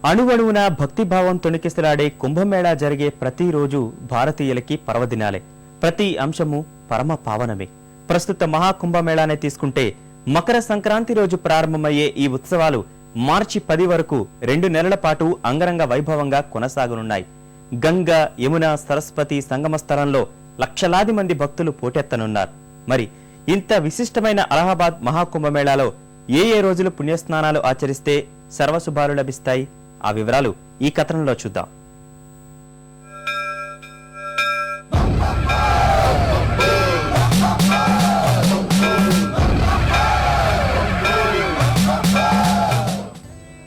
అణువణువున భక్తిభావం తొణికిసలాడే కుంభమేళా జరిగే ప్రతిరోజు భారతీయులకి పర్వదినాలే. ప్రతి అంశము పరమ పావనమే. ప్రస్తుత మహాకుంభమేళానే తీసుకుంటే మకర సంక్రాంతి రోజు ప్రారంభమయ్యే ఈ ఉత్సవాలు మార్చి 10 వరకు 2 నెలల పాటు అంగరంగ వైభవంగా కొనసాగనున్నాయి. గంగా, యమున, సరస్వతి సంగమ స్థలంలో లక్షలాది మంది భక్తులు పోటెత్తనున్నారు. మరి ఇంత విశిష్టమైన అలహాబాద్ మహాకుంభమేళాలో ఏ రోజులు పుణ్యస్నానాలు ఆచరిస్తే సర్వశుభాలు లభిస్తాయి? ఆ వివరాలు ఈ కథనంలో చూద్దాం.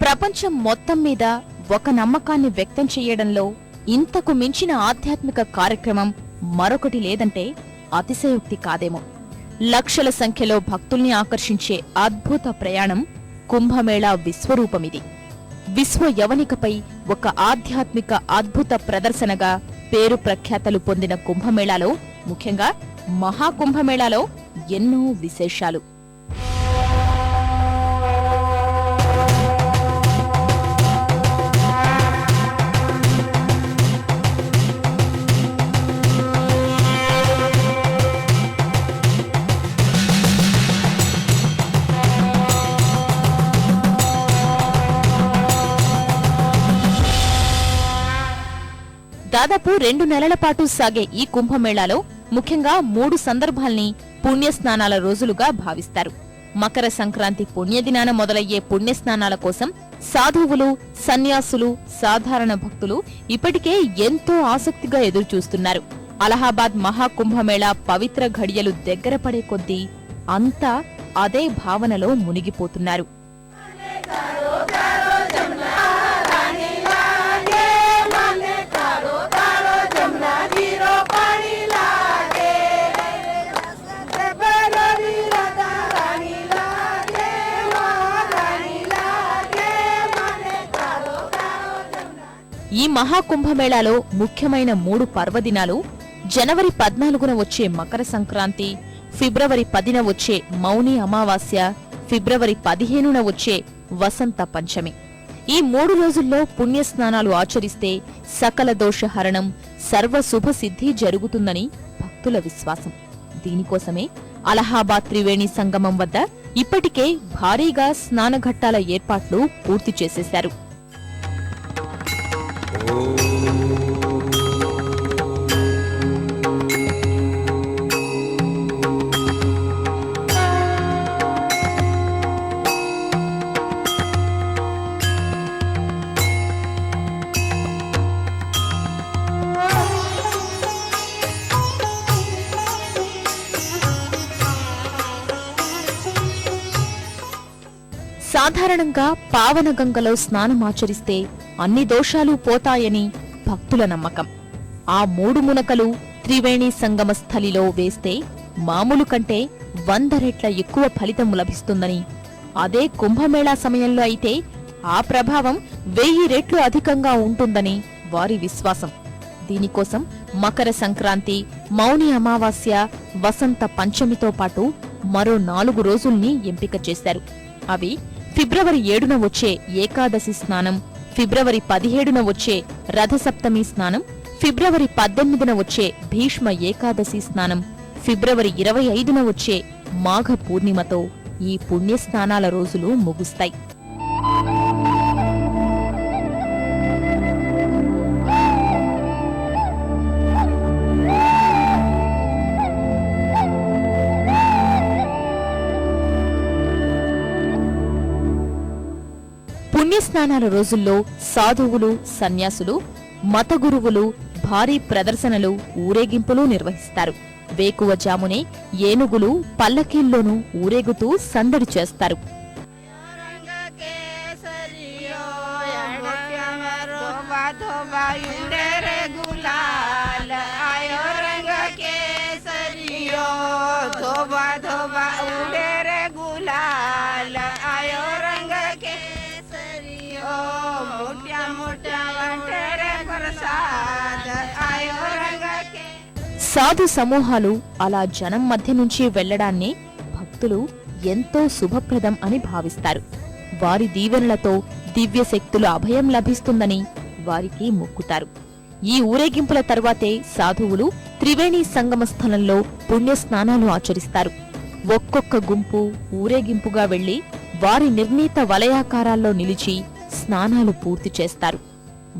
ప్రపంచం మొత్తం మీద ఒక నమ్మకాన్ని వ్యక్తం చేయడంలో ఇంతకు మించిన ఆధ్యాత్మిక కార్యక్రమం మరొకటి లేదంటే అతిశయోక్తి కాదేమో. లక్షల సంఖ్యలో భక్తుల్ని ఆకర్షించే అద్భుత ప్రయాణం కుంభమేళా విశ్వరూపమిది. విశ్వ యవనికపై ఒక ఆధ్యాత్మిక అద్భుత ప్రదర్శనగా పేరు ప్రఖ్యాతలు పొందిన కుంభమేళాలో, ముఖ్యంగా మహాకుంభమేళాలో ఎన్నో విశేషాలు. దాదాపు 2 నెలల పాటు సాగే ఈ కుంభమేళాలో ముఖ్యంగా 3 సందర్భాల్ని పుణ్యస్నానాల రోజులుగా భావిస్తారు. మకర సంక్రాంతి పుణ్యదినాన మొదలయ్యే పుణ్యస్నానాల కోసం సాధువులు, సన్యాసులు, సాధారణ భక్తులు ఇప్పటికే ఎంతో ఆసక్తిగా ఎదురుచూస్తున్నారు. అలహాబాద్ మహాకుంభమేళా పవిత్ర ఘడియలు దగ్గర పడే కొద్దీ అంతా అదే భావనలో మునిగిపోతున్నారు. ఈ మహాకుంభమేళాలో ముఖ్యమైన 3 పర్వదినాలు జనవరి 14న వచ్చే మకర సంక్రాంతి, ఫిబ్రవరి 10న వచ్చే మౌని అమావాస్య, ఫిబ్రవరి 15న వచ్చే వసంత పంచమి. ఈ 3 రోజుల్లో పుణ్యస్నానాలు ఆచరిస్తే సకల దోషహరణం, సర్వశుభసిద్ధి జరుగుతుందని భక్తుల విశ్వాసం. దీనికోసమే అలహాబాద్ త్రివేణి సంగమం వద్ద ఇప్పటికే భారీగా స్నానఘట్టాల ఏర్పాట్లు పూర్తి చేసేశారు. సాధారణంగా పావనగంగలో స్నానమాచరిస్తే అన్ని దోషాలు పోతాయని భక్తుల నమ్మకం. ఆ 3 మునకలు త్రివేణి సంగమ స్థలిలో వేస్తే మామూలు కంటే 100 రెట్ల ఎక్కువ ఫలితం లభిస్తుందని, అదే కుంభమేళా సమయంలో అయితే ఆ ప్రభావం 1000 రెట్లు అధికంగా ఉంటుందని వారి విశ్వాసం. దీనికోసం మకర సంక్రాంతి, మౌని అమావాస్య, వసంత పంచమితో పాటు మరో 4 రోజుల్ని ఎంపిక చేశారు. అవి ఫిబ్రవరి 7న వచ్చే ఏకాదశి స్నానం, ఫిబ్రవరి 17న వచ్చే రథసప్తమి స్నానం, ఫిబ్రవరి 18న వచ్చే భీష్మ ఏకాదశి స్నానం, ఫిబ్రవరి 25న వచ్చే మాఘ పూర్ణిమతో ఈ పుణ్యస్నానాల రోజులు ముగుస్తాయి. పుణ్యస్నానాల రోజుల్లో సాధువులు, సన్యాసులు, మత గురువులు భారీ ప్రదర్శనలు, ఊరేగింపులు నిర్వహిస్తారు. వేకువజామునే ఏనుగులు పల్లకీల్లోనూ ఊరేగుతూ సందడి చేస్తారు. సాధు సమూహాలు అలా జనం మధ్య నుంచి వెళ్లడాన్ని భక్తులు ఎంతో శుభప్రదం అని భావిస్తారు. వారి దీవెనలతో దివ్య శక్తుల అభయం లభిస్తుందని వారికి మొక్కుతారు. ఈ ఊరేగింపుల తరువాతే సాధువులు త్రివేణి సంగమ స్థలంలో పుణ్య స్నానాలు ఆచరిస్తారు. ఒక్కొక్క గుంపు ఊరేగింపుగా వెళ్లి వారి నిర్ణీత వలయాకారాల్లో నిలిచి స్నానాలు పూర్తి చేస్తారు.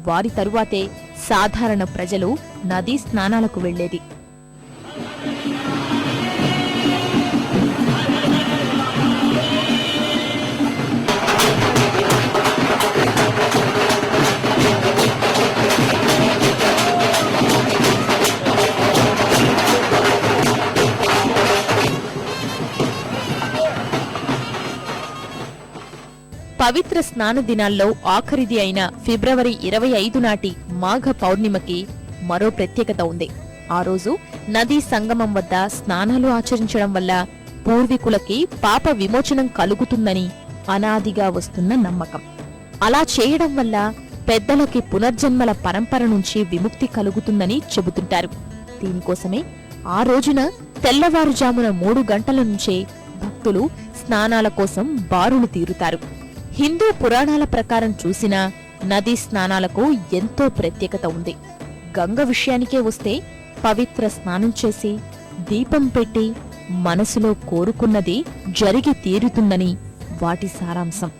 వారి తరువాతే సాధారణ ప్రజలు నదీ స్నానాలకు వెళ్లేది. పవిత్ర స్నాన దినాల్లో ఆఖరిది అయిన ఫిబ్రవరి 25 నాటి మాఘ పౌర్ణిమకి మరో ప్రత్యేకత ఉంది. ఆ రోజు నదీ సంగమం వద్ద స్నానాలు ఆచరించడం వల్ల పూర్వీకులకి పాప విమోచనం కలుగుతుందని అనాదిగా వస్తున్న నమ్మకం. అలా చేయడం వల్ల పెద్దలకి పునర్జన్మల పరంపర నుంచి విముక్తి కలుగుతుందని చెబుతుంటారు. దీనికోసమే ఆ రోజున తెల్లవారుజామున 3 గంటల నుంచే భక్తులు స్నానాల కోసం బారులు తీరుతారు. హిందూ పురాణాల ప్రకారం చూసినా నదీ స్నానాలకు ఎంతో ప్రత్యేకత ఉంది. గంగ విషయానికే వస్తే పవిత్ర స్నానం చేసి దీపం పెట్టి మనసులో కోరుకున్నది జరిగి తీరుతుందని వాటి సారాంశం.